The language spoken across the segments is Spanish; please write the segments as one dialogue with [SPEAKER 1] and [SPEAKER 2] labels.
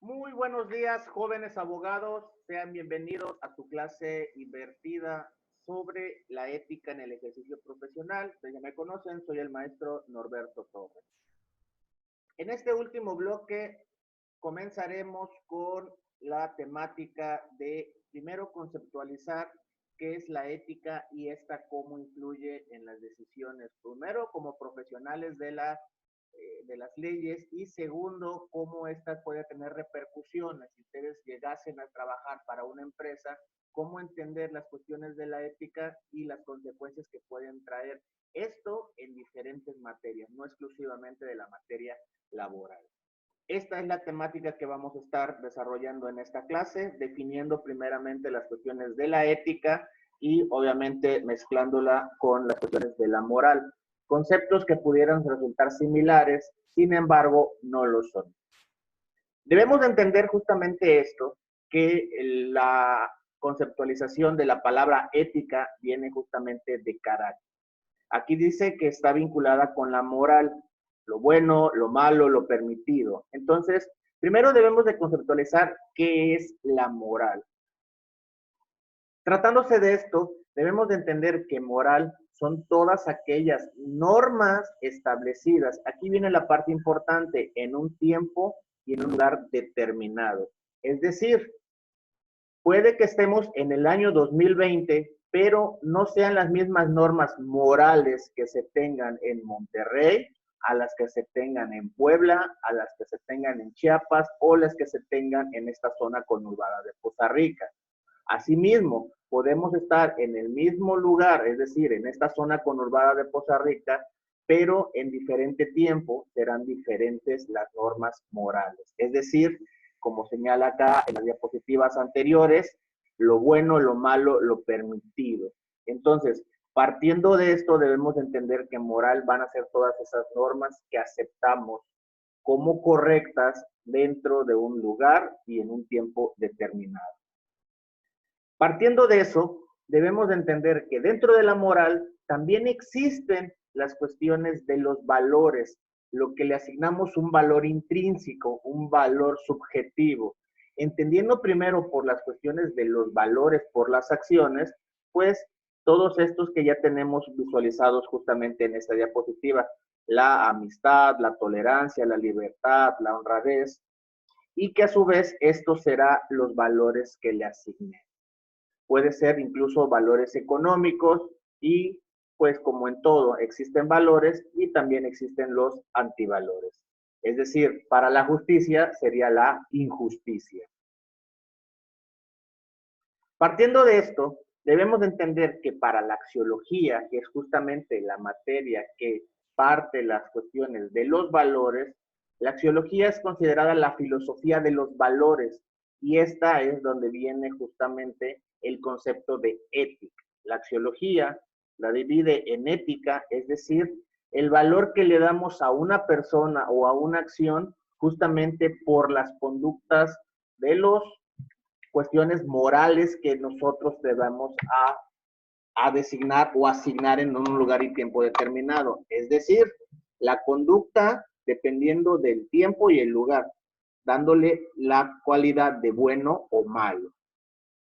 [SPEAKER 1] Muy buenos días, jóvenes abogados. Sean bienvenidos a su clase invertida sobre la ética en el ejercicio profesional. Ustedes ya me conocen, soy el maestro Norberto Torres. En este último bloque comenzaremos con la temática de primero conceptualizar qué es la ética y esta cómo influye en las decisiones. Primero, como profesionales de las leyes y segundo, cómo esta puede tener repercusiones. Si ustedes llegasen a trabajar para una empresa, cómo entender las cuestiones de la ética y las consecuencias que pueden traer esto en diferentes materias, no exclusivamente de la materia laboral. Esta es la temática que vamos a estar desarrollando en esta clase, definiendo primeramente las cuestiones de la ética y obviamente mezclándola con las cuestiones de la moral. Conceptos que pudieran resultar similares, sin embargo, no lo son. Debemos de entender justamente esto, que la conceptualización de la palabra ética viene justamente de carácter. Aquí dice que está vinculada con la moral, lo bueno, lo malo, lo permitido. Entonces, primero debemos de conceptualizar qué es la moral. Tratándose de esto, debemos de entender que moral son todas aquellas normas establecidas. Aquí viene la parte importante, en un tiempo y en un lugar determinado. Es decir, puede que estemos en el año 2020, pero no sean las mismas normas morales que se tengan en Monterrey, a las que se tengan en Puebla, a las que se tengan en Chiapas o las que se tengan en esta zona conurbada de Costa Rica. Asimismo, podemos estar en el mismo lugar, es decir, en esta zona conurbada de Costa Rica, pero en diferente tiempo serán diferentes las normas morales. Es decir, como señala acá en las diapositivas anteriores, lo bueno, lo malo, lo permitido. Entonces, partiendo de esto, debemos entender que moral van a ser todas esas normas que aceptamos como correctas dentro de un lugar y en un tiempo determinado. Partiendo de eso, debemos de entender que dentro de la moral también existen las cuestiones de los valores, lo que le asignamos un valor intrínseco, un valor subjetivo. Entendiendo primero por las cuestiones de los valores, por las acciones, pues todos estos que ya tenemos visualizados justamente en esta diapositiva, la amistad, la tolerancia, la libertad, la honradez, y que a su vez estos serán los valores que le asignen. Puede ser incluso valores económicos y pues como en todo existen valores y también existen los antivalores. Es decir, para la justicia sería la injusticia. Partiendo de esto, debemos de entender que para la axiología, que es justamente la materia que parte las cuestiones de los valores, la axiología es considerada la filosofía de los valores y esta es donde viene justamente el concepto de ética. La axiología la divide en ética, es decir, el valor que le damos a una persona o a una acción justamente por las conductas de los cuestiones morales que nosotros debamos a designar o asignar en un lugar y tiempo determinado. Es decir, la conducta dependiendo del tiempo y el lugar, dándole la cualidad de bueno o malo.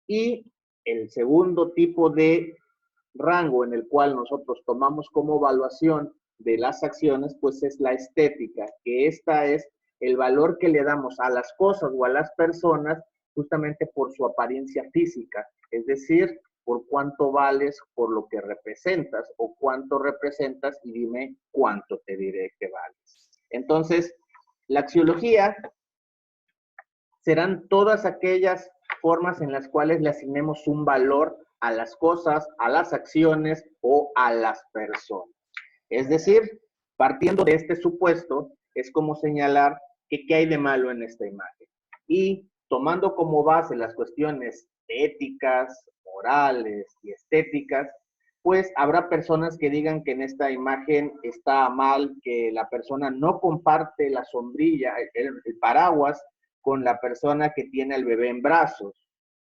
[SPEAKER 1] Y el segundo tipo de rango en el cual nosotros tomamos como evaluación de las acciones, pues es la estética, que esta es el valor que le damos a las cosas o a las personas justamente por su apariencia física, es decir, por cuánto vales por lo que representas o cuánto representas y dime cuánto te diré que vales. Entonces, la axiología serán todas aquellas formas en las cuales le asignemos un valor a las cosas, a las acciones o a las personas. Es decir, partiendo de este supuesto, es como señalar que qué hay de malo en esta imagen. Y tomando como base las cuestiones éticas, morales y estéticas, pues habrá personas que digan que en esta imagen está mal, que la persona no comparte la sombrilla, el paraguas, con la persona que tiene al bebé en brazos,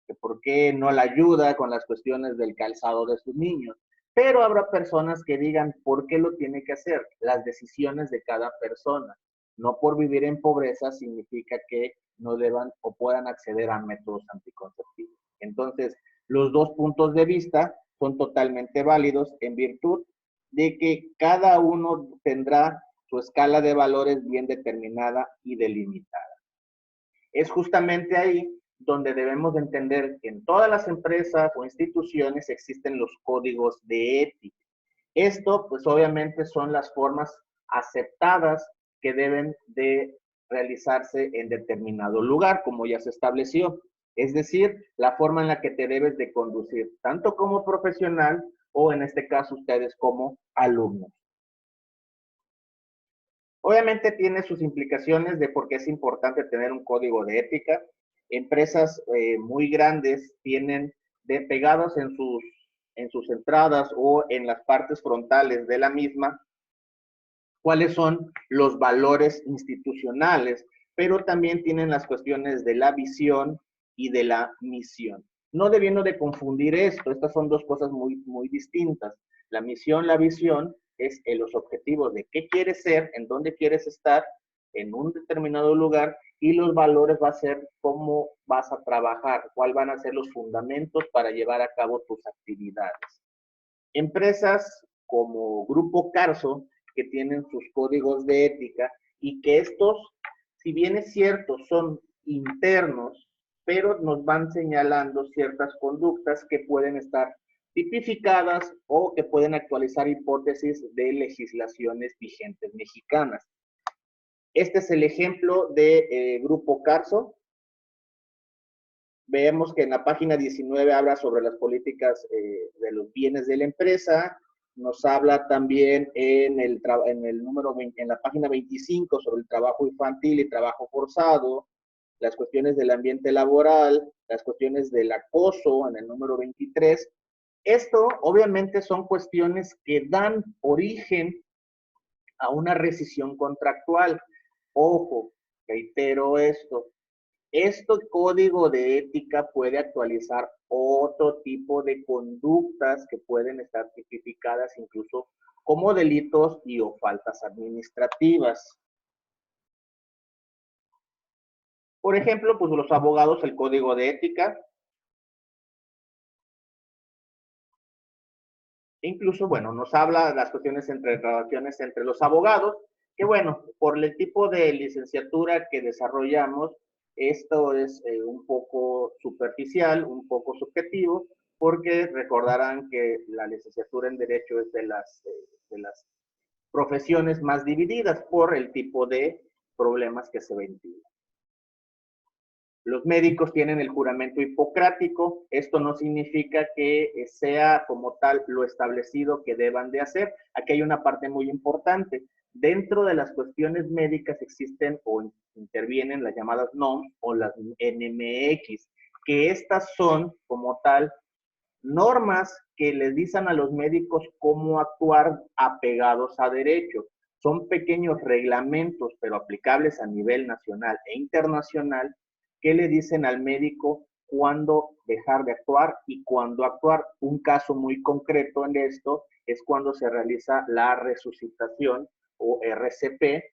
[SPEAKER 1] que por qué no la ayuda con las cuestiones del calzado de sus niños. Pero habrá personas que digan por qué lo tiene que hacer, las decisiones de cada persona. No por vivir en pobreza significa que no deban o puedan acceder a métodos anticonceptivos. Entonces, los dos puntos de vista son totalmente válidos en virtud de que cada uno tendrá su escala de valores bien determinada y delimitada. Es justamente ahí donde debemos de entender que en todas las empresas o instituciones existen los códigos de ética. Esto, pues obviamente son las formas aceptadas que deben de realizarse en determinado lugar, como ya se estableció. Es decir, la forma en la que te debes de conducir, tanto como profesional o en este caso ustedes como alumnos. Obviamente tiene sus implicaciones de por qué es importante tener un código de ética. Empresas muy grandes tienen pegados en sus entradas o en las partes frontales de la misma cuáles son los valores institucionales, pero también tienen las cuestiones de la visión y de la misión. No debiendo de confundir esto, estas son dos cosas muy distintas. La misión, la visión es los objetivos de qué quieres ser, en dónde quieres estar, en un determinado lugar, y los valores va a ser cómo vas a trabajar, cuáles van a ser los fundamentos para llevar a cabo tus actividades. Empresas como Grupo Carso, que tienen sus códigos de ética y que estos, si bien es cierto, son internos, pero nos van señalando ciertas conductas que pueden estar tipificadas o que pueden actualizar hipótesis de legislaciones vigentes mexicanas. Este es el ejemplo de Grupo Carso. Vemos que en la página 19 habla sobre las políticas de los bienes de la empresa. Nos habla también en el número 20, en la página 25 sobre el trabajo infantil y trabajo forzado, las cuestiones del ambiente laboral, las cuestiones del acoso en el número 23. Esto obviamente son cuestiones que dan origen a una rescisión contractual. Ojo, reitero esto, este código de ética puede actualizar otro tipo de conductas que pueden estar tipificadas incluso como delitos y o faltas administrativas. Por ejemplo, pues los abogados, el código de ética. Incluso, bueno, nos habla de las cuestiones entre relaciones entre los abogados, que bueno, por el tipo de licenciatura que desarrollamos, esto es un poco superficial, un poco subjetivo, porque recordarán que la licenciatura en Derecho es de las profesiones más divididas por el tipo de problemas que se ventilan. Los médicos tienen el juramento hipocrático. Esto no significa que sea como tal lo establecido que deban de hacer. Aquí hay una parte muy importante. Dentro de las cuestiones médicas existen o intervienen las llamadas NOM o las NMX, que estas son como tal normas que les dicen a los médicos cómo actuar apegados a derecho. Son pequeños reglamentos, pero aplicables a nivel nacional e internacional, que le dicen al médico cuándo dejar de actuar y cuándo actuar. Un caso muy concreto en esto es cuando se realiza la resucitación o RCP.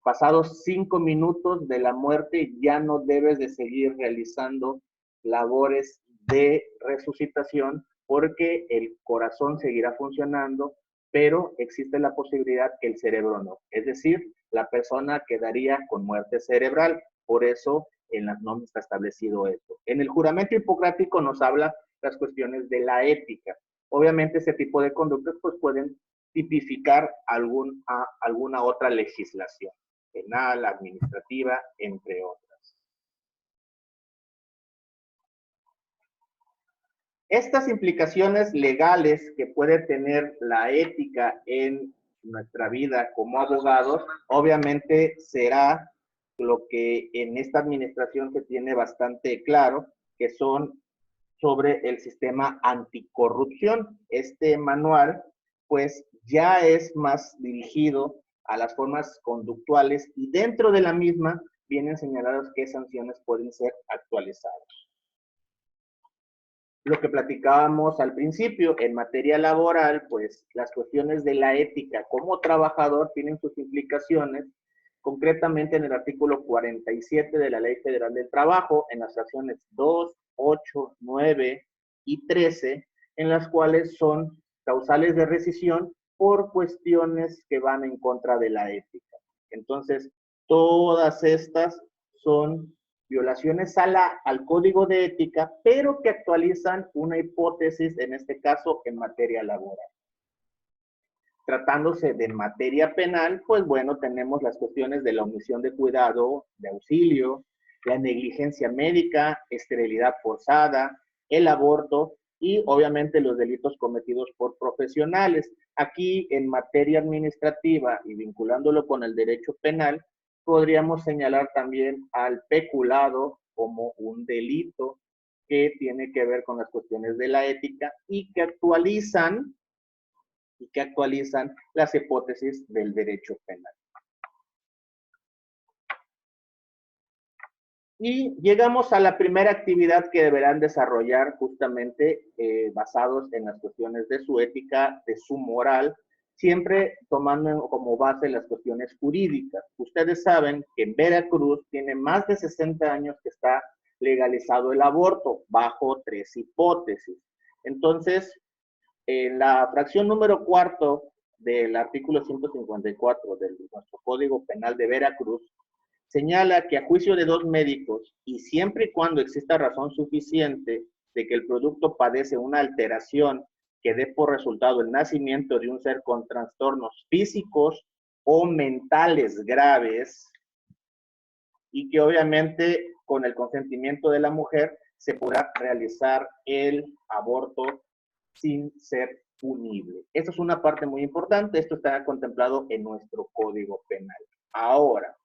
[SPEAKER 1] Pasados 5 minutos de la muerte ya no debes de seguir realizando labores de resucitación porque el corazón seguirá funcionando, pero existe la posibilidad que el cerebro no. Es decir, la persona quedaría con muerte cerebral. Por eso en las normas está establecido esto. En el juramento hipocrático nos habla las cuestiones de la ética. Obviamente ese tipo de conductas pues pueden tipificar alguna otra legislación, penal, administrativa, entre otras. Estas implicaciones legales que puede tener la ética en nuestra vida como abogados, obviamente será lo que en esta administración se tiene bastante claro, que son sobre el sistema anticorrupción. Este manual, pues, ya es más dirigido a las formas conductuales y dentro de la misma vienen señaladas qué sanciones pueden ser actualizadas. Lo que platicábamos al principio, en materia laboral, pues las cuestiones de la ética como trabajador tienen sus implicaciones concretamente en el artículo 47 de la Ley Federal del Trabajo, en las fracciones 2, 8, 9 y 13, en las cuales son causales de rescisión por cuestiones que van en contra de la ética. Entonces, todas estas son violaciones al código de ética, pero que actualizan una hipótesis, en este caso, en materia laboral. Tratándose de materia penal, pues bueno, tenemos las cuestiones de la omisión de cuidado, de auxilio, la negligencia médica, esterilidad forzada, el aborto y obviamente los delitos cometidos por profesionales. Aquí en materia administrativa y vinculándolo con el derecho penal, podríamos señalar también al peculado como un delito que tiene que ver con las cuestiones de la ética y que actualizan las hipótesis del derecho penal. Y llegamos a la primera actividad que deberán desarrollar justamente basados en las cuestiones de su ética, de su moral, siempre tomando como base las cuestiones jurídicas. Ustedes saben que en Veracruz tiene más de 60 años que está legalizado el aborto bajo 3 hipótesis. Entonces, en la fracción número 4 del artículo 154 de nuestro Código Penal de Veracruz, señala que a juicio de 2 médicos y siempre y cuando exista razón suficiente de que el producto padece una alteración que dé por resultado el nacimiento de un ser con trastornos físicos o mentales graves y que obviamente con el consentimiento de la mujer se podrá realizar el aborto sin ser punible. Esto es una parte muy importante, esto está contemplado en nuestro Código Penal. Ahora,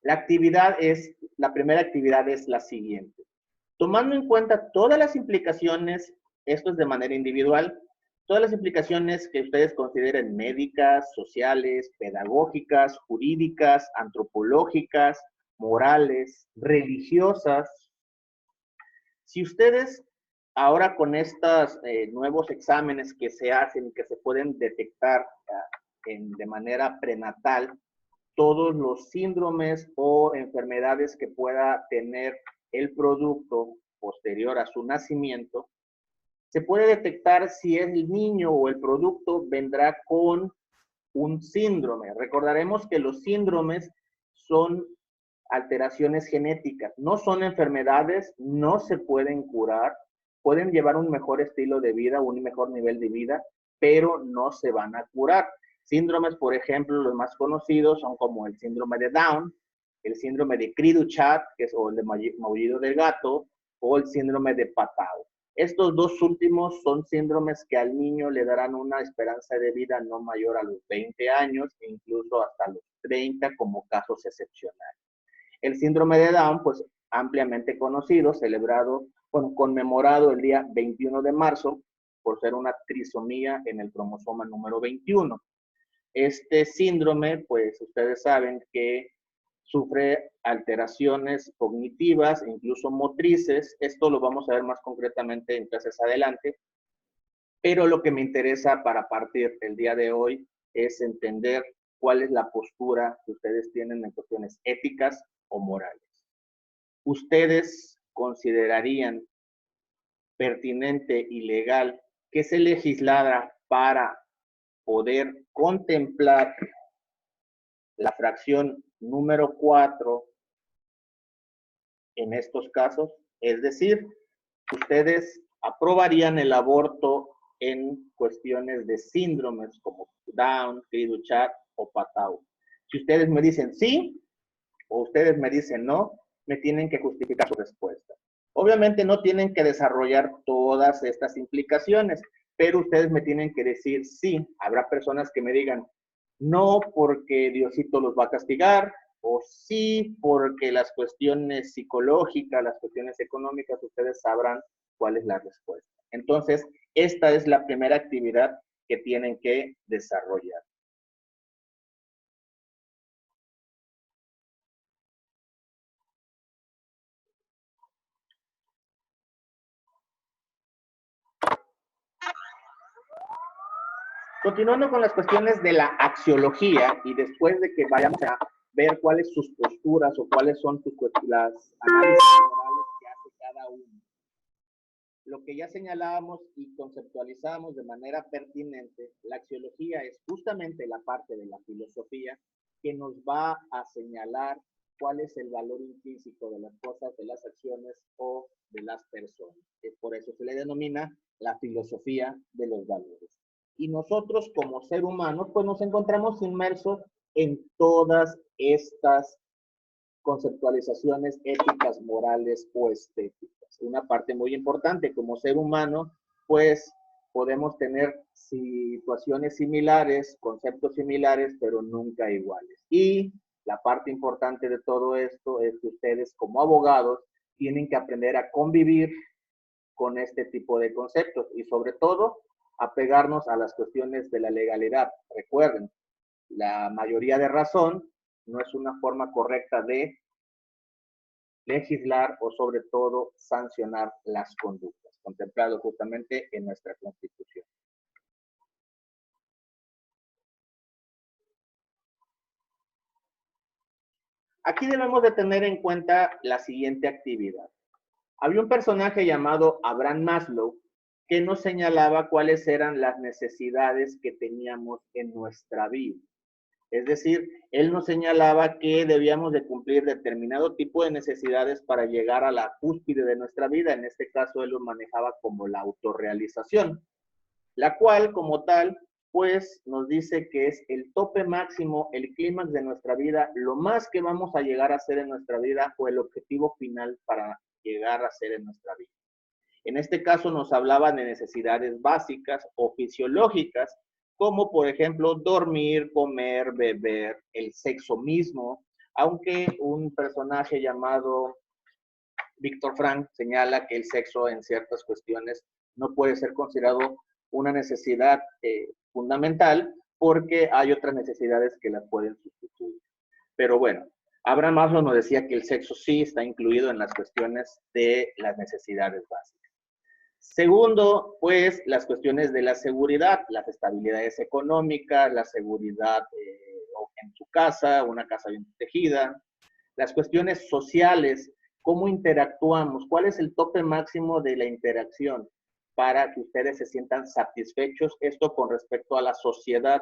[SPEAKER 1] la primera actividad es la siguiente. Tomando en cuenta todas las implicaciones, esto es de manera individual, todas las implicaciones que ustedes consideren médicas, sociales, pedagógicas, jurídicas, antropológicas, morales, religiosas. Si ustedes ahora con estos nuevos exámenes que se hacen y que se pueden detectar de manera prenatal, todos los síndromes o enfermedades que pueda tener el producto posterior a su nacimiento, se puede detectar si el niño o el producto vendrá con un síndrome. Recordaremos que los síndromes son alteraciones genéticas, no son enfermedades, no se pueden curar, pueden llevar un mejor estilo de vida, un mejor nivel de vida, pero no se van a curar. Síndromes, por ejemplo, los más conocidos son como el síndrome de Down, el síndrome de Cri-du-Chat, que es o el de maullido del gato, o el síndrome de Patau. Estos dos últimos son síndromes que al niño le darán una esperanza de vida no mayor a los 20 años, e incluso hasta los 30 como casos excepcionales. El síndrome de Down, pues ampliamente conocido, celebrado, bueno, conmemorado el día 21 de marzo por ser una trisomía en el cromosoma número 21. Este síndrome, pues ustedes saben que sufre alteraciones cognitivas e incluso motrices. Esto lo vamos a ver más concretamente en clases adelante. Pero lo que me interesa para partir el día de hoy es entender cuál es la postura que ustedes tienen en cuestiones éticas o morales. ¿Ustedes considerarían pertinente y legal que se legislara para poder contemplar la fracción número 4 en estos casos? Es decir, ustedes aprobarían el aborto en cuestiones de síndromes como Down, Cri-du-Chat o Patau. Si ustedes me dicen sí o ustedes me dicen no, me tienen que justificar su respuesta. Obviamente no tienen que desarrollar todas estas implicaciones, pero ustedes me tienen que decir sí. Habrá personas que me digan no porque Diosito los va a castigar, o sí porque las cuestiones psicológicas, las cuestiones económicas, ustedes sabrán cuál es la respuesta. Entonces, esta es la primera actividad que tienen que desarrollar. Continuando con las cuestiones de la axiología y después de que vayamos a ver cuáles sus posturas o cuáles son las análisis morales que hace cada uno. Lo que ya señalábamos y conceptualizamos de manera pertinente, la axiología es justamente la parte de la filosofía que nos va a señalar cuál es el valor intrínseco de las cosas, de las acciones o de las personas. Por eso se le denomina la filosofía de los valores. Y nosotros como ser humanos, pues nos encontramos inmersos en todas estas conceptualizaciones éticas, morales o estéticas. Una parte muy importante, como ser humano, pues podemos tener situaciones similares, conceptos similares, pero nunca iguales. Y la parte importante de todo esto es que ustedes como abogados tienen que aprender a convivir con este tipo de conceptos y sobre todo apegarnos a las cuestiones de la legalidad. Recuerden, la mayoría de razón no es una forma correcta de legislar o sobre todo sancionar las conductas, contemplado justamente en nuestra Constitución. Aquí debemos de tener en cuenta la siguiente actividad. Había un personaje llamado Abraham Maslow que nos señalaba cuáles eran las necesidades que teníamos en nuestra vida. Es decir, él nos señalaba que debíamos de cumplir determinado tipo de necesidades para llegar a la cúspide de nuestra vida. En este caso, él lo manejaba como la autorrealización, la cual, como tal, pues nos dice que es el tope máximo, el clímax de nuestra vida, lo más que vamos a llegar a hacer en nuestra vida o el objetivo final para llegar a ser en nuestra vida. En este caso nos hablaba de necesidades básicas o fisiológicas, como por ejemplo dormir, comer, beber, el sexo mismo, aunque un personaje llamado Víctor Frank señala que el sexo en ciertas cuestiones no puede ser considerado una necesidad fundamental porque hay otras necesidades que las pueden sustituir. Pero bueno, Abraham Maslow nos decía que el sexo sí está incluido en las cuestiones de las necesidades básicas. Segundo, pues las cuestiones de la seguridad, las estabilidades económicas, la seguridad en su casa, una casa bien protegida, las cuestiones sociales, cómo interactuamos, cuál es el tope máximo de la interacción para que ustedes se sientan satisfechos, esto con respecto a la sociedad.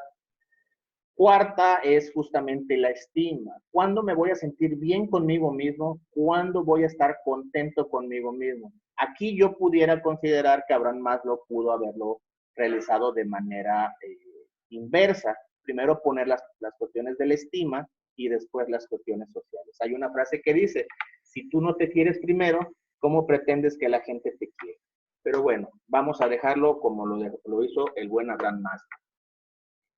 [SPEAKER 1] Cuarta es justamente la estima. ¿Cuándo me voy a sentir bien conmigo mismo? ¿Cuándo voy a estar contento conmigo mismo? Aquí yo pudiera considerar que Abraham Maslow pudo haberlo realizado de manera inversa. Primero poner las cuestiones de la estima y después las cuestiones sociales. Hay una frase que dice, si tú no te quieres primero, ¿cómo pretendes que la gente te quiera? Pero bueno, vamos a dejarlo como lo hizo el buen Abraham Maslow,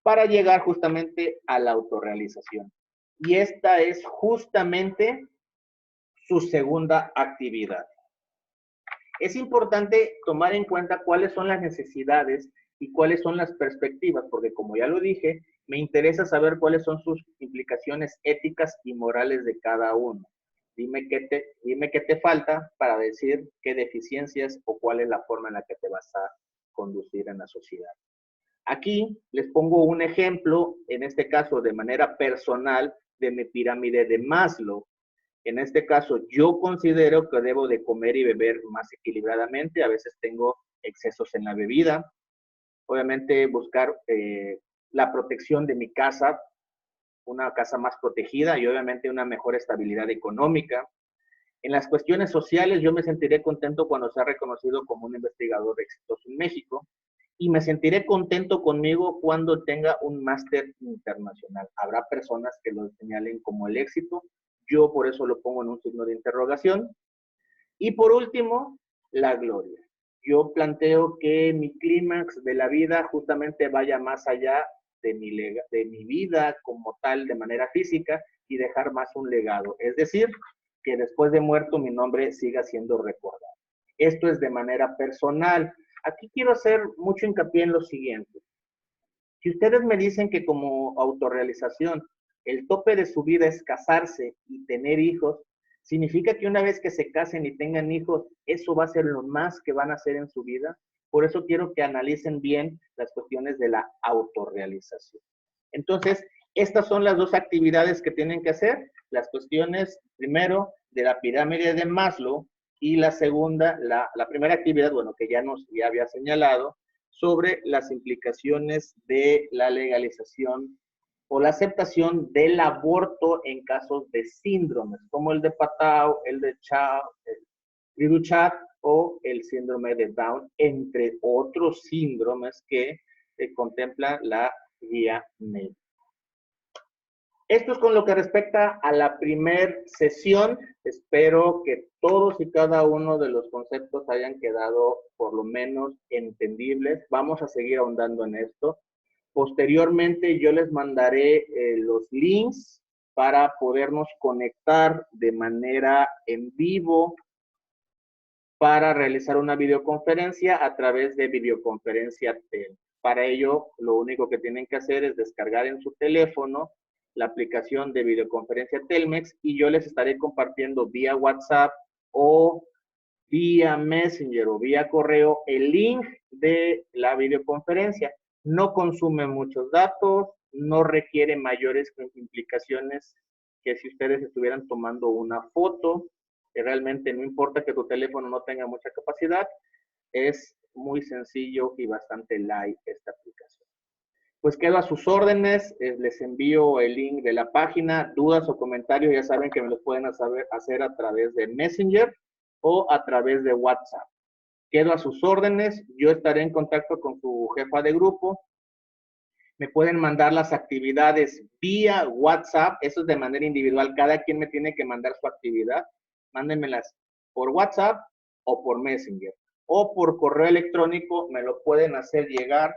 [SPEAKER 1] para llegar justamente a la autorrealización. Y esta es justamente su segunda actividad. Es importante tomar en cuenta cuáles son las necesidades y cuáles son las perspectivas, porque como ya lo dije, me interesa saber cuáles son sus implicaciones éticas y morales de cada uno. Dime qué te falta para decir qué deficiencias o cuál es la forma en la que te vas a conducir en la sociedad. Aquí les pongo un ejemplo, en este caso de manera personal, de mi pirámide de Maslow. En este caso, yo considero que debo de comer y beber más equilibradamente. A veces tengo excesos en la bebida. Obviamente, buscar la protección de mi casa, una casa más protegida y obviamente una mejor estabilidad económica. En las cuestiones sociales, yo me sentiré contento cuando sea reconocido como un investigador exitoso en México y me sentiré contento conmigo cuando tenga un máster internacional. Habrá personas que lo señalen como el éxito, yo por eso lo pongo en un signo de interrogación. Y por último, la gloria. Yo planteo que mi clímax de la vida justamente vaya más allá de mi vida como tal de manera física y dejar más un legado. Es decir, que después de muerto mi nombre siga siendo recordado. Esto es de manera personal. Aquí quiero hacer mucho hincapié en lo siguiente. Si ustedes me dicen que como autorrealización el tope de su vida es casarse y tener hijos, significa que una vez que se casen y tengan hijos, eso va a ser lo más que van a hacer en su vida, Por eso quiero que analicen bien las cuestiones de la autorrealización. Entonces, estas son las dos actividades que tienen que hacer. Las cuestiones, primero, de la pirámide de Maslow, y la segunda, la primera actividad, bueno, que ya había señalado, sobre las implicaciones de la legalización o la aceptación del aborto en casos de síndromes, como el de Patau, el de Chat o el síndrome de Down, entre otros síndromes que contempla la guía médica. Esto es con lo que respecta a la primera sesión. Espero que todos y cada uno de los conceptos hayan quedado por lo menos entendibles. Vamos a seguir ahondando en esto. Posteriormente yo les mandaré los links para podernos conectar de manera en vivo para realizar una videoconferencia a través de videoconferencia TEL. Para ello, lo único que tienen que hacer es descargar en su teléfono la aplicación de videoconferencia Telmex y yo les estaré compartiendo vía WhatsApp o vía Messenger o vía correo el link de la videoconferencia. No consume muchos datos, no requiere mayores implicaciones que si ustedes estuvieran tomando una foto, que realmente no importa que tu teléfono no tenga mucha capacidad, es muy sencillo y bastante light esta aplicación. Pues quedo a sus órdenes, les envío el link de la página, dudas o comentarios ya saben que me los pueden hacer a través de Messenger o a través de WhatsApp. Quedo a sus órdenes, yo estaré en contacto con su jefa de grupo. Me pueden mandar las actividades vía WhatsApp, eso es de manera individual, cada quien me tiene que mandar su actividad. Mándenmelas por WhatsApp o por Messenger. O por correo electrónico me lo pueden hacer llegar.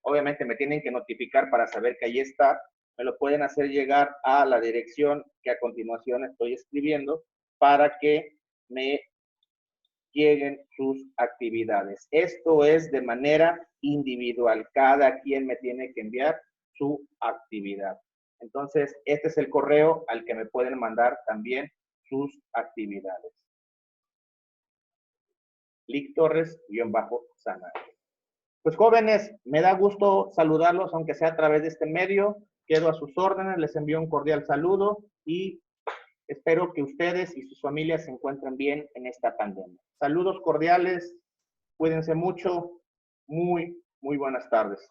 [SPEAKER 1] Obviamente me tienen que notificar para saber que ahí está. Me lo pueden hacer llegar a la dirección que a continuación estoy escribiendo para que me lleguen sus actividades. Esto es de manera individual. Cada quien me tiene que enviar su actividad. Entonces, este es el correo al que me pueden mandar también sus actividades. Lic Torres-Sanario. Pues jóvenes, me da gusto saludarlos, aunque sea a través de este medio. Quedo a sus órdenes, les envío un cordial saludo y espero que ustedes y sus familias se encuentren bien en esta pandemia. Saludos cordiales, cuídense mucho, muy buenas tardes.